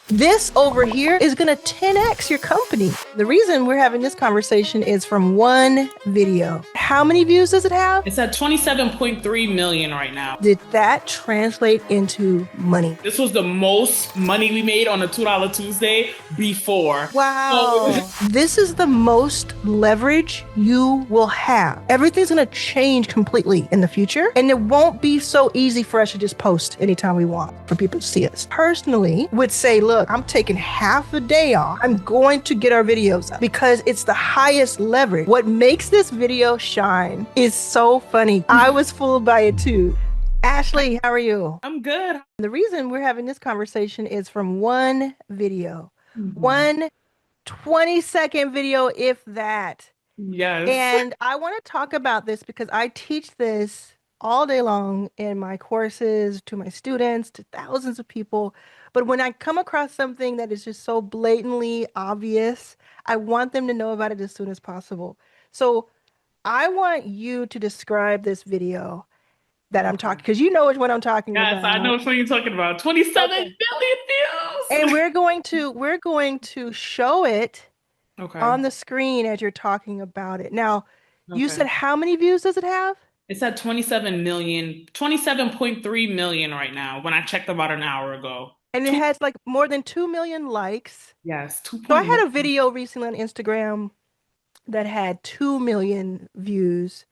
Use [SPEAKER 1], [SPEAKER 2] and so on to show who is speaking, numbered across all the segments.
[SPEAKER 1] This over here is going to 10x your company. The reason we're having this conversation is from one video. How many views does it have?
[SPEAKER 2] It's at 27.3 million right now.
[SPEAKER 1] Did that translate into money?
[SPEAKER 2] This was the most money we made on a $2 Tuesday before.
[SPEAKER 1] Wow. This is the most leverage you will have. Everything's going to change completely in the future, and it won't be so easy for us to just post anytime we want for people to see us. Personally, would say, look, I'm taking half a day off. I'm going to get our videos up because it's the highest leverage. What makes this video shine is so funny. I was fooled by it too. Ashley, how are you?
[SPEAKER 2] I'm good.
[SPEAKER 1] The reason we're having this conversation is from one video. One 20-second video, if that.
[SPEAKER 2] Yes.
[SPEAKER 1] And I want to talk about this because I teach this all day long in my courses to my students, to thousands of people. But when I come across something that is just so blatantly obvious, I want them to know about it as soon as possible. So I want you to describe this video that I'm talking, because you know which one I'm talking about.
[SPEAKER 2] Yes, I know which one you're talking about. 27 billion views.
[SPEAKER 1] And we're going to show it on the screen as you're talking about it. Now, you said how many views does it have?
[SPEAKER 2] It's at 27 million, 27.3 million right now when I checked about an hour ago.
[SPEAKER 1] And it has like more than 2 million likes.
[SPEAKER 2] Yes, 2.
[SPEAKER 1] So I had a video recently on Instagram that had 2 million views.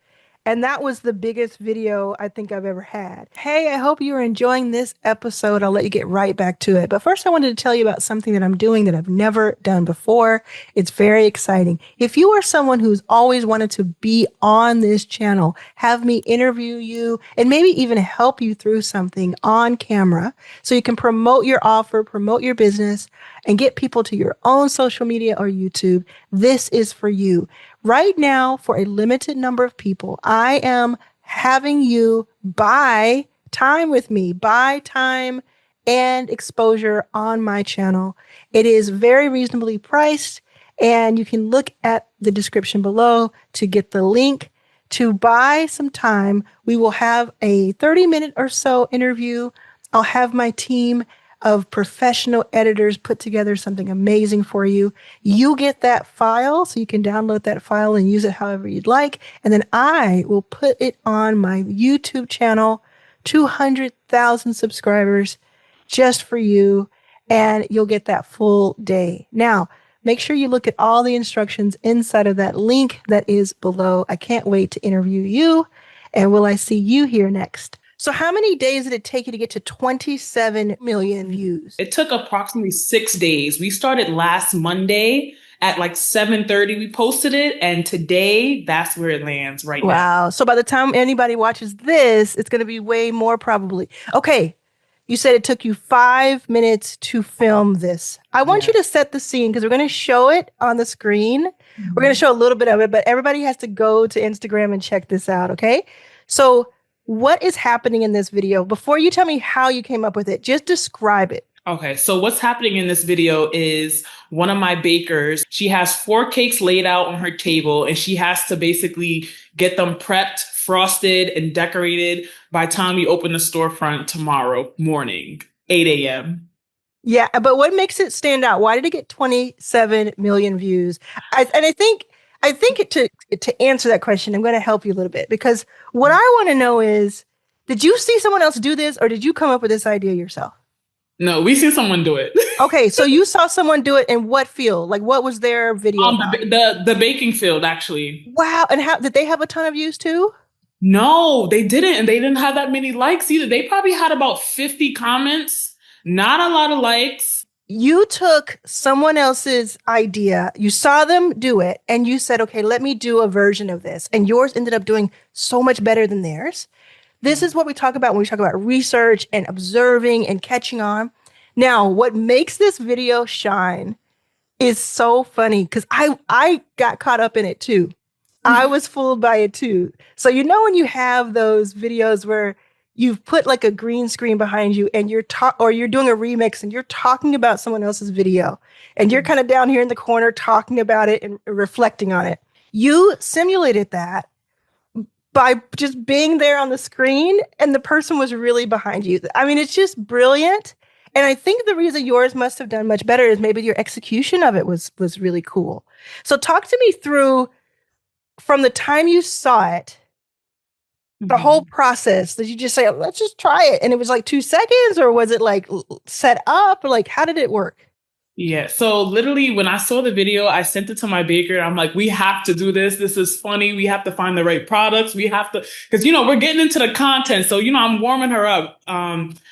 [SPEAKER 1] And that was the biggest video I think I've ever had. Hey, I hope you're enjoying this episode. I'll let you get right back to it. But first, I wanted to tell you about something that I'm doing that I've never done before. It's very exciting. If you are someone who's always wanted to be on this channel, have me interview you, and maybe even help you through something on camera so you can promote your offer, promote your business, and get people to your own social media or YouTube, this is for you. Right now, for a limited number of people, I am having you buy time with me, buy time and exposure on my channel. It is very reasonably priced, and you can look at the description below to get the link to buy some time. We will have a 30-minute or so interview. I'll have my team of professional editors put together something amazing for you. You get that file, so you can download that file and use it however you'd like. And then I will put it on my YouTube channel, 200,000 subscribers just for you. And you'll get that full day. Now, make sure you look at all the instructions inside of that link that is below. I can't wait to interview you. And will I see you here next? So how many days did it take you to get to 27 million views?
[SPEAKER 2] It took approximately 6 days. We started last Monday at like 7:30. We posted it, and today that's where it lands right now.
[SPEAKER 1] Wow. So by the time anybody watches this, it's going to be way more probably. Okay. You said it took you 5 minutes to film this. I want you to set the scene because we're going to show it on the screen. We're going to show a little bit of it, but everybody has to go to Instagram and check this out. Okay. So what is happening in this video? Before you tell me how you came up with it, just describe it.
[SPEAKER 2] Okay, so what's happening in this video is one of my bakers, she has 4 cakes laid out on her table, and she has to basically get them prepped, frosted, and decorated by the time we open the storefront tomorrow morning, 8 a.m.
[SPEAKER 1] Yeah, but what makes it stand out? Why did it get 27 million views? I think to answer that question, I'm going to help you a little bit, because what I want to know is, did you see someone else do this, or did you come up with this idea yourself?
[SPEAKER 2] No, we see someone do it.
[SPEAKER 1] Okay, so you saw someone do it in what field? Like, what was their video?
[SPEAKER 2] The baking field, actually.
[SPEAKER 1] Wow, and how did they have a ton of views too?
[SPEAKER 2] No, they didn't, and they didn't have that many likes either. They probably had about 50 comments, not a lot of likes.
[SPEAKER 1] You took someone else's idea, you saw them do it, and you said, okay, let me do a version of this. And yours ended up doing so much better than theirs. This is what we talk about when we talk about research and observing and catching on. Now, what makes this video shine is so funny, because I got caught up in it too. I was fooled by it too. So you know when you have those videos where you've put like a green screen behind you and you're doing a remix and you're talking about someone else's video and you're kind of down here in the corner talking about it and reflecting on it. You simulated that by just being there on the screen, and the person was really behind you. I mean, it's just brilliant. And I think the reason yours must have done much better is maybe your execution of it was really cool. So talk to me through from the time you saw it, the whole
[SPEAKER 2] Mhm.
[SPEAKER 1] process. Did you just say, let's just try it? And it was like 2 seconds, or was it like set up? Or like, how did it work?
[SPEAKER 2] Yeah. So literally when I saw the video, I sent it to my baker. I'm like, we have to do this. This is funny. We have to find the right products. We have to, cause we're getting into the content. So, I'm warming her up.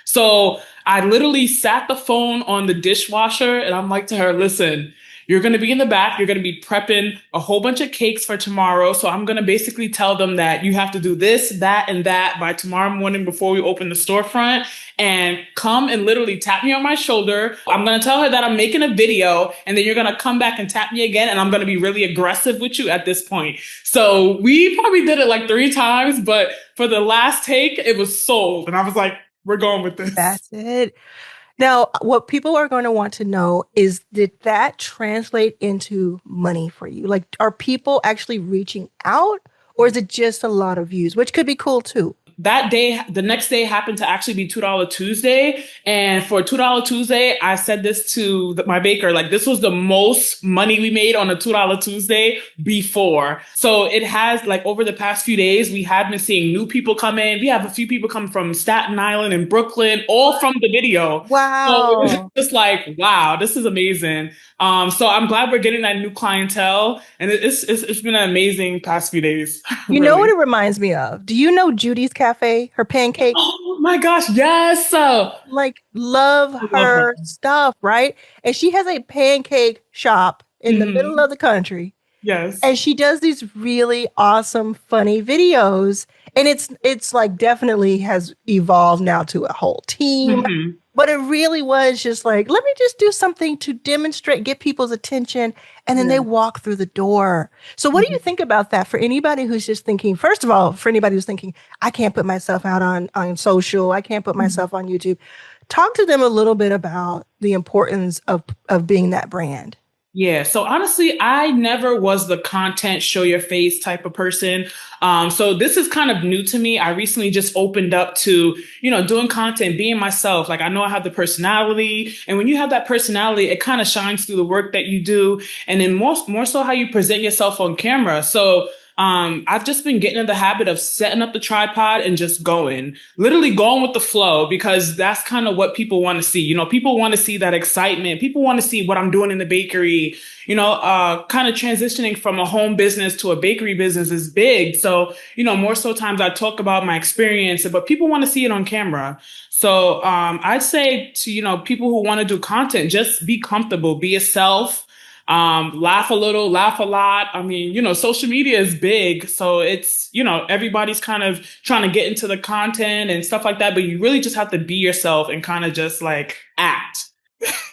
[SPEAKER 2] So I literally sat the phone on the dishwasher and I'm like to her, listen, you're going to be in the back. You're going to be prepping a whole bunch of cakes for tomorrow. So I'm going to basically tell them that you have to do this, that, and that by tomorrow morning before we open the storefront, and come and literally tap me on my shoulder. I'm going to tell her that I'm making a video, and then you're going to come back and tap me again. And I'm going to be really aggressive with you at this point. So we probably did it like 3 times, but for the last take, it was sold. And I was like, we're going with this.
[SPEAKER 1] That's it. Now, what people are going to want to know is, did that translate into money for you? Like, are people actually reaching out, or is it just a lot of views, which could be cool too?
[SPEAKER 2] That day, the next day happened to actually be $2 Tuesday. And for $2 Tuesday, I said this to my baker, like this was the most money we made on a $2 Tuesday before. So it has like over the past few days, we have been seeing new people come in. We have a few people come from Staten Island and Brooklyn, all from the video. So it was
[SPEAKER 1] Wow.
[SPEAKER 2] just like, wow, this is amazing. So I'm glad we're getting that new clientele, and it's been an amazing past few days,
[SPEAKER 1] You know what
[SPEAKER 2] really.
[SPEAKER 1] it reminds me of? Do you know Judy's Cafe, her pancakes?
[SPEAKER 2] Oh my gosh, yes.
[SPEAKER 1] Like, love
[SPEAKER 2] I love her.
[SPEAKER 1] her stuff, right? And she has a pancake shop in the middle
[SPEAKER 2] Hmm.
[SPEAKER 1] of the country.
[SPEAKER 2] Yes.
[SPEAKER 1] And she does these really awesome, funny videos. And it's like definitely has evolved now to a whole team.
[SPEAKER 2] Hmm.
[SPEAKER 1] But it really was just like, let me just do something to demonstrate, get people's attention, and then they
[SPEAKER 2] Yeah.
[SPEAKER 1] walk through the door. So what do you
[SPEAKER 2] Mhm.
[SPEAKER 1] think about that for anybody who's just thinking, first of all, for anybody who's thinking, I can't put myself out on social, I can't put myself on YouTube. Talk to them a little bit about the importance of being that brand.
[SPEAKER 2] Yeah. So honestly, I never was the content show your face type of person. So this is kind of new to me. I recently just opened up to, doing content, being myself. Like I know I have the personality, and when you have that personality, it kind of shines through the work that you do. And then more so how you present yourself on camera. So I've just been getting in the habit of setting up the tripod and just literally going with the flow, because that's kind of what people want to see. People want to see that excitement. People want to see what I'm doing in the bakery. Kind of transitioning from a home business to a bakery business is big. So, more so times I talk about my experience, but people want to see it on camera. So, I'd say to, people who want to do content, just be comfortable, be yourself. Laugh a little, laugh a lot. I mean, social media is big. So it's, everybody's kind of trying to get into the content and stuff like that. But you really just have to be yourself and kind of just like act.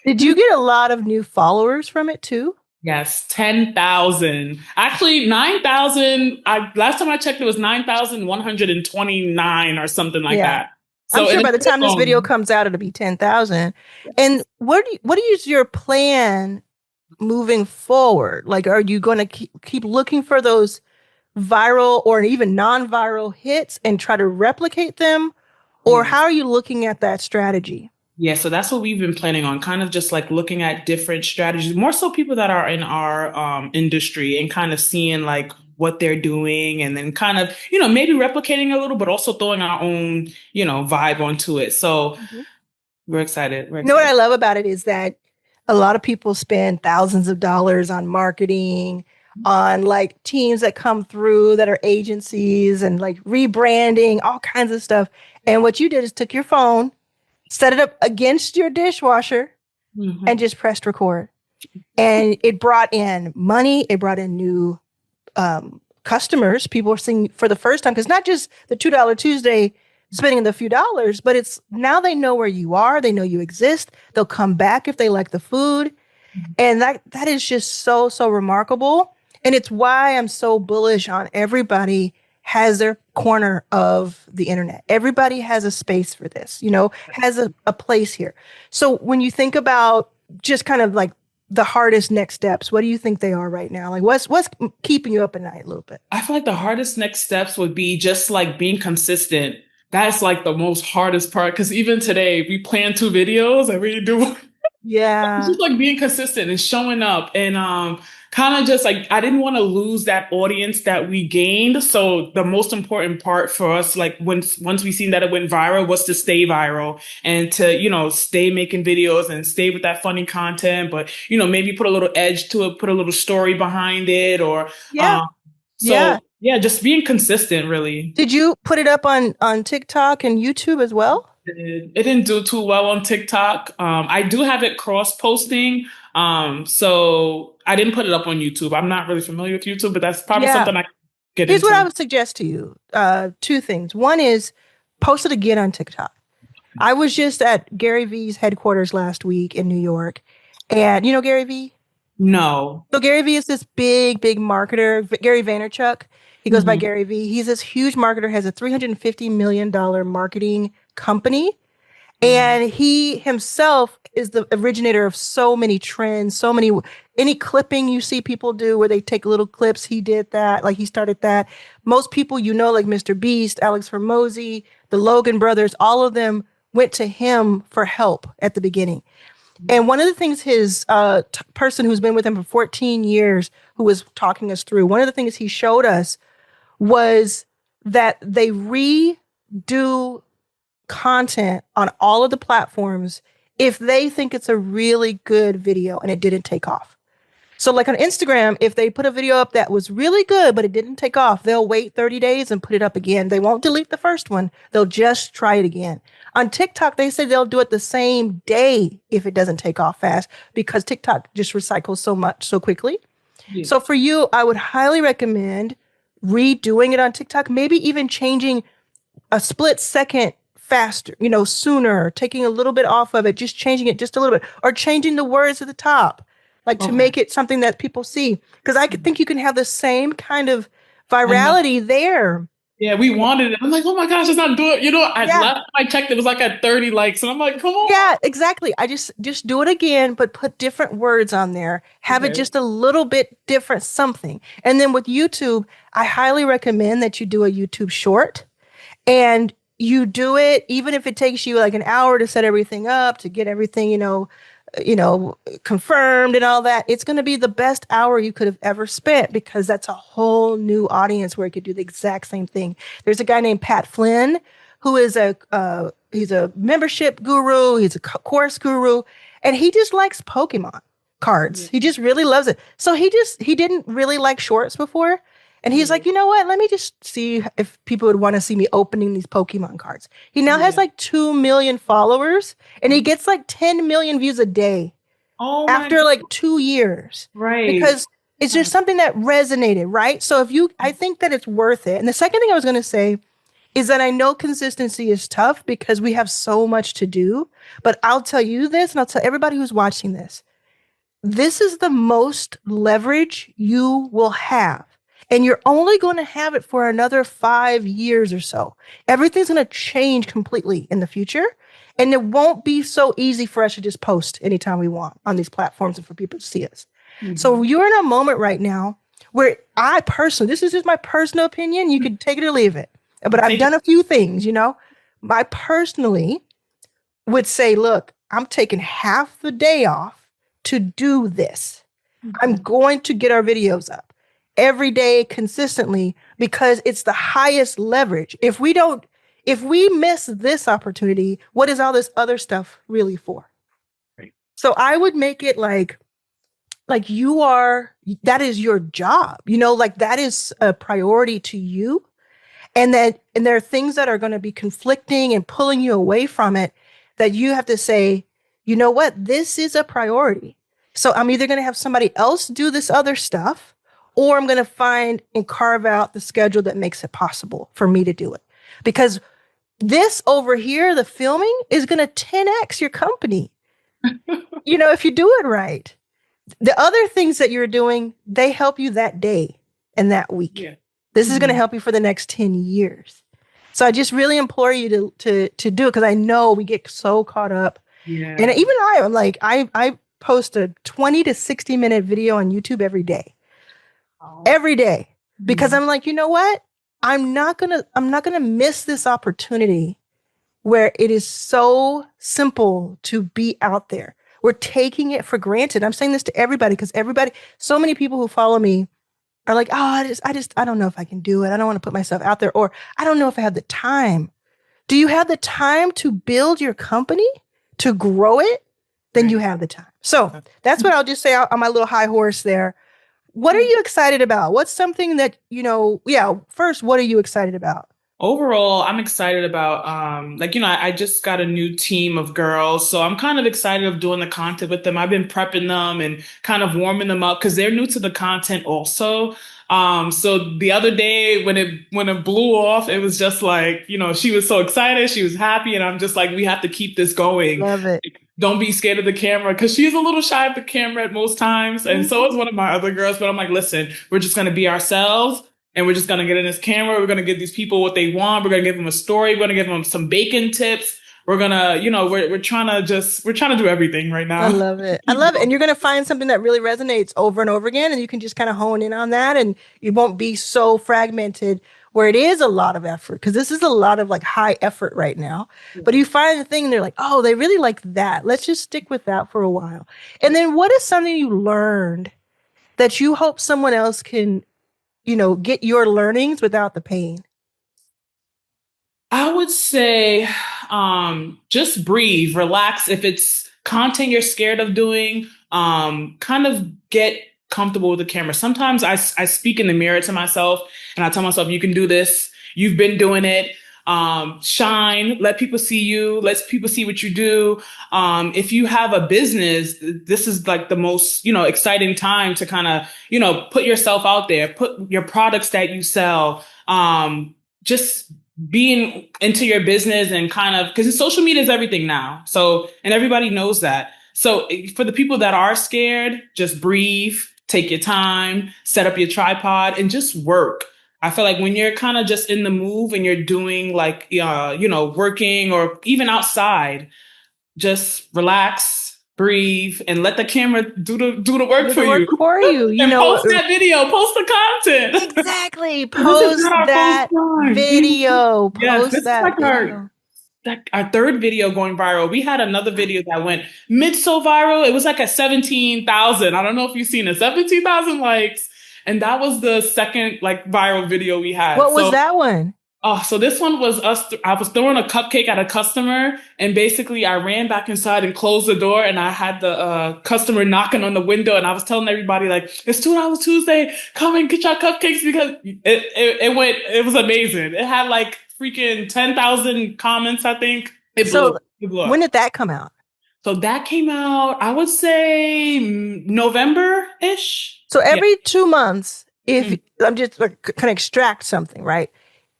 [SPEAKER 1] Did you get a lot of new followers from it too?
[SPEAKER 2] Yes, 10,000. Actually, 9,000. Last time I checked, it was 9,129 or something like
[SPEAKER 1] Yeah.
[SPEAKER 2] that.
[SPEAKER 1] I'm
[SPEAKER 2] So,
[SPEAKER 1] sure
[SPEAKER 2] and
[SPEAKER 1] by
[SPEAKER 2] it's
[SPEAKER 1] the
[SPEAKER 2] still
[SPEAKER 1] time this video
[SPEAKER 2] going.
[SPEAKER 1] comes out, it'll be 10,000. And
[SPEAKER 2] Yes.
[SPEAKER 1] what is your plan moving forward? Like, are you going to keep looking for those viral or even non-viral hits and try to replicate them? Or how
[SPEAKER 2] Yes.
[SPEAKER 1] are you looking at that strategy?
[SPEAKER 2] Yeah, so that's what we've been planning on, kind of just like looking at different strategies, more so people that are in our industry, and kind of seeing like what they're doing, and then kind of, maybe replicating a little, but also throwing our own, vibe onto it. So
[SPEAKER 1] Mhm.
[SPEAKER 2] we're excited. We're
[SPEAKER 1] You know what I
[SPEAKER 2] excited.
[SPEAKER 1] love about it is that a lot of people spend thousands of dollars on marketing, on like teams that come through that are agencies and like rebranding, all kinds of stuff. And what you did is took your phone, set it up against your dishwasher, and
[SPEAKER 2] Hmm.
[SPEAKER 1] just pressed record. And it brought in money, it brought in new customers. People are seeing for the first time, because not just the $2 Tuesday spending the few dollars, but it's now they know where you are, they know you exist. They'll come back if they like the food. And that is just so remarkable. And it's why I'm so bullish on everybody has their corner of the internet. Everybody has a space for this, has a place here. So when you think about just kind of like the hardest next steps, what do you think they are right now? Like what's keeping you up at night a little bit?
[SPEAKER 2] I feel like the hardest next steps would be just like being consistent. That's like the most hardest part because even today we plan 2 videos and we do it's
[SPEAKER 1] Yeah.
[SPEAKER 2] just like being consistent and showing up and kind of just like I didn't want to lose that audience that we gained. So the most important part for us, like once we seen that it went viral, was to stay viral and to, stay making videos and stay with that funny content, but maybe put a little edge to it, put a little story behind it or
[SPEAKER 1] Yeah. Yeah.
[SPEAKER 2] so yeah, just being consistent really.
[SPEAKER 1] Did you put it up on TikTok and YouTube as well?
[SPEAKER 2] It didn't do too well on TikTok. I do have it cross posting. So I didn't put it up on YouTube. I'm not really familiar with YouTube, but that's probably
[SPEAKER 1] Yeah.
[SPEAKER 2] something I can get
[SPEAKER 1] Here's what I
[SPEAKER 2] into.
[SPEAKER 1] would suggest to you. Two things. One is post it again on TikTok. I was just at Gary V's headquarters last week in New York. And you know Gary V?
[SPEAKER 2] No.
[SPEAKER 1] So Gary Vee is this big marketer. Gary Vaynerchuk, he goes by
[SPEAKER 2] Mhm.
[SPEAKER 1] Gary Vee. He's this huge marketer, has a $350 million marketing company.
[SPEAKER 2] Mhm.
[SPEAKER 1] And he himself is the originator of so many trends, any clipping you see people do where they take little clips, he did that. Like he started that. Most people, like Mr. Beast, Alex Hormozy, the Logan brothers, all of them went to him for help at the beginning. And one of the things his person who's been with him for 14 years, who was talking us through, one of the things he showed us was that they redo content on all of the platforms if they think it's a really good video and it didn't take off. So, like on Instagram, if they put a video up that was really good, but it didn't take off, they'll wait 30 days and put it up again. They won't delete the first one, they'll just try it again. On TikTok, they say they'll do it the same day if it doesn't take off fast because TikTok just recycles so much so quickly.
[SPEAKER 2] Yeah.
[SPEAKER 1] So, for you, I would highly recommend redoing it on TikTok, maybe even changing a split second faster, sooner, taking a little bit off of it, just changing it just a little bit, or changing the words at the top, like to
[SPEAKER 2] Okay.
[SPEAKER 1] make it something that people see. Because I could think you can have the same kind of
[SPEAKER 2] I know.
[SPEAKER 1] virality there.
[SPEAKER 2] Yeah, we wanted it. I'm like, oh my gosh, it's not doing. I
[SPEAKER 1] Yeah.
[SPEAKER 2] last time I checked, it was like at 30 likes, and I'm like, come on.
[SPEAKER 1] Yeah, exactly. I just do it again, but put different words on there. Have it
[SPEAKER 2] Okay.
[SPEAKER 1] just a little bit different something. And then with YouTube, I highly recommend that you do a YouTube short. And you do it even if it takes you like an hour to set everything up, to get everything, confirmed and all that. It's going to be the best hour you could have ever spent because that's a whole new audience where you could do the exact same thing. There's a guy named Pat Flynn who is he's a membership guru, he's a course guru, and he just likes Pokemon cards.
[SPEAKER 2] Yeah.
[SPEAKER 1] He just really loves it. So he didn't really like shorts before. And he's like, you know what? Let me just see if people would want to see me opening these Pokemon cards. He now has
[SPEAKER 2] Yeah.
[SPEAKER 1] like 2 million followers and he gets like 10 million views a day
[SPEAKER 2] Oh my
[SPEAKER 1] after
[SPEAKER 2] God.
[SPEAKER 1] like 2 years
[SPEAKER 2] Right.
[SPEAKER 1] because it's just something that resonated, right? So I think that it's worth it. And the second thing I was going to say is that I know consistency is tough because we have so much to do. But I'll tell you this and I'll tell everybody who's watching this. This is the most leverage you will have. And you're only going to have it for another 5 years or so. Everything's going to change completely in the future. And it won't be so easy for us to just post anytime we want on these platforms and for people to see us. So you're in a moment right now where I personally, this is just my personal opinion. You could take it or leave it. But I've
[SPEAKER 2] Take it.
[SPEAKER 1] done a few things, I personally would say, look, I'm taking half the day off to do this. I'm going to get our videos up every day consistently because it's the highest leverage. If we miss this opportunity, what is all this other stuff really for?
[SPEAKER 2] Right.
[SPEAKER 1] So I would make it like that is your job, like that is a priority to you. And there are things that are going to be conflicting and pulling you away from it that you have to say, you know what, this is a priority. So I'm either going to have somebody else do this other stuff, or I'm going to find and carve out the schedule that makes it possible for me to do it. Because this over here, the filming is going to 10x your company, if you do it right. The other things that you're doing, they help you that day and that week.
[SPEAKER 2] Yeah.
[SPEAKER 1] This is going to help you for the next 10 years. So I just really implore you to do it because I know we get so caught up.
[SPEAKER 2] Yeah.
[SPEAKER 1] And even I'm like, I post a 20 to 60-minute video on YouTube every day. Every day. Because I'm like, you know what? I'm not gonna miss this opportunity where it is so simple to be out there. We're taking it for granted. I'm saying this to everybody because everybody, so many people who follow me are like, oh, I don't know if I can do it. I don't want to put myself out there, or I don't know if I have the time. Do you have the time to build your company, to grow it? Then you
[SPEAKER 2] Right.
[SPEAKER 1] have the time. So that's what I'll just say on my little high horse there. What are you excited about? What's something that, yeah, first, what are you excited about?
[SPEAKER 2] Overall, I'm excited about like I just got a new team of girls, so I'm kind of excited of doing the content with them. I've been prepping them and kind of warming them up because they're new to the content also. So the other day when it blew off, it was just like, she was so excited, she was happy, and I'm just like, we have to keep this going.
[SPEAKER 1] Love it.
[SPEAKER 2] Don't be scared of the camera because she's a little shy of the camera at most times, and so is one of my other girls. But I'm like, listen, we're just gonna be ourselves. And we're just gonna get in this camera. We're gonna give these people what they want. We're gonna give them a story. We're gonna give them some bacon tips. We're gonna, we're trying to do everything right
[SPEAKER 1] I
[SPEAKER 2] now.
[SPEAKER 1] love it. I
[SPEAKER 2] Keep
[SPEAKER 1] love it. And
[SPEAKER 2] going.
[SPEAKER 1] you're going to find something that really resonates over and over again. And you can just kind of hone in on that. And you won't be so fragmented where it is a lot of effort. Because this is a lot of like high effort right now. But you find the thing and they're like, oh, they really like that. Let's just stick with that for a while. And then what is something you learned that you hope someone else can, get your learnings without the pain?
[SPEAKER 2] I would say, just breathe, relax. If it's content you're scared of doing, kind of get comfortable with the camera. Sometimes I speak in the mirror to myself and I tell myself, you can do this. You've been doing it. Shine, let people see you, let people see what you do. If you have a business, this is like the most, exciting time to kind of, put yourself out there, put your products that you sell, just being into your business and kind of, because social media is everything now. So, and everybody knows that. So for the people that are scared, just breathe, take your time, set up your tripod and just work. I feel like when you're kind of just in the move and you're doing like, working or even outside, just relax, breathe, and let the camera do the work
[SPEAKER 1] Do
[SPEAKER 2] for
[SPEAKER 1] the work
[SPEAKER 2] you.
[SPEAKER 1] for you.
[SPEAKER 2] And post that video, post the content.
[SPEAKER 1] Exactly.
[SPEAKER 2] This is
[SPEAKER 1] Post
[SPEAKER 2] not our first
[SPEAKER 1] that
[SPEAKER 2] time.
[SPEAKER 1] video.
[SPEAKER 2] Yes, this
[SPEAKER 1] Post
[SPEAKER 2] is
[SPEAKER 1] that
[SPEAKER 2] like
[SPEAKER 1] video.
[SPEAKER 2] our third video going viral. We had another video that went mid so viral. It was like a 17,000. I don't know if you've seen it, 17,000 likes. And that was the second like viral video we had.
[SPEAKER 1] What was
[SPEAKER 2] So
[SPEAKER 1] that one?
[SPEAKER 2] oh, so this one was us. I was throwing a cupcake at a customer, and basically I ran back inside and closed the door, and I had the customer knocking on the window, and I was telling everybody like, "It's $2 Tuesday. Come and get your cupcakes," because it went. It was amazing. It had like freaking 10,000 comments. I think it blew
[SPEAKER 1] So
[SPEAKER 2] up. It blew
[SPEAKER 1] when
[SPEAKER 2] up.
[SPEAKER 1] did that come out?
[SPEAKER 2] So that came out. I would say November ish.
[SPEAKER 1] So
[SPEAKER 2] Yeah.
[SPEAKER 1] every 2 months, if
[SPEAKER 2] Mm.
[SPEAKER 1] I'm just like, kind of extract something, right?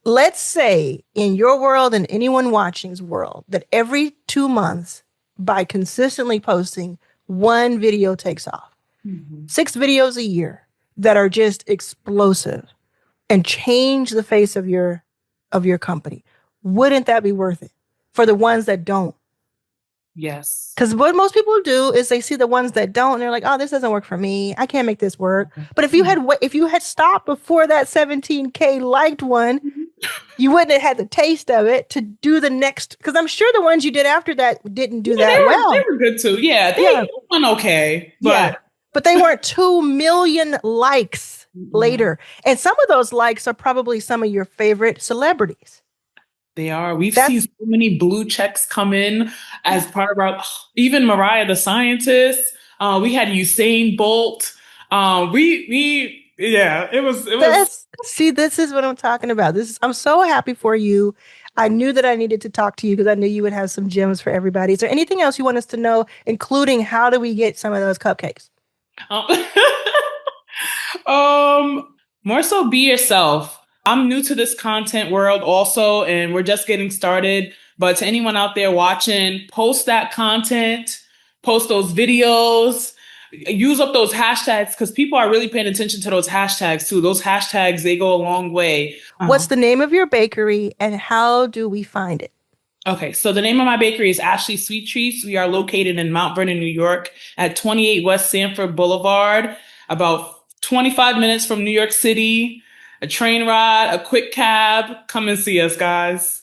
[SPEAKER 1] Let's say in your world and anyone watching's world that every 2 months, by consistently posting, one video takes off.
[SPEAKER 2] Mhm.
[SPEAKER 1] 6 videos a year that are just explosive and change the face of your company. Wouldn't that be worth it for the ones that don't?
[SPEAKER 2] Yes.
[SPEAKER 1] Because what most people do is they see the ones that don't, and they're like, "Oh, this doesn't work for me. I can't make this work." But if you had stopped before that 17K liked one, you wouldn't have had the taste of it to do the next. Because I'm sure the ones you did after that didn't do
[SPEAKER 2] Yeah, they
[SPEAKER 1] that
[SPEAKER 2] were they
[SPEAKER 1] well.
[SPEAKER 2] were good too. Yeah,
[SPEAKER 1] Yeah,
[SPEAKER 2] they went okay,
[SPEAKER 1] yeah,
[SPEAKER 2] but
[SPEAKER 1] but they weren't 2 million likes
[SPEAKER 2] no,
[SPEAKER 1] later, and some of those likes are probably some of your favorite celebrities.
[SPEAKER 2] they are. We've seen
[SPEAKER 1] That's
[SPEAKER 2] so many blue checks come in as part of our even Mariah the scientist. We had Usain Bolt. We yeah, it was.
[SPEAKER 1] That's see, this is what I'm talking about. I'm so happy for you. I knew that I needed to talk to you because I knew you would have some gems for everybody. Is there anything else you want us to know, including how do we get some of those cupcakes?
[SPEAKER 2] Um, more so be yourself. I'm new to this content world also, and we're just getting started. But to anyone out there watching, post that content, post those videos, use up those hashtags because people are really paying attention to those hashtags too. Those hashtags, they go a long way.
[SPEAKER 1] What's the name of your bakery and how do we find it?
[SPEAKER 2] Okay, so the name of my bakery is Ashley Sweet Treats. We are located in Mount Vernon, New York at 28 West Sanford Boulevard, about 25 minutes from New York City. a train ride, a quick cab. Come and see us, guys.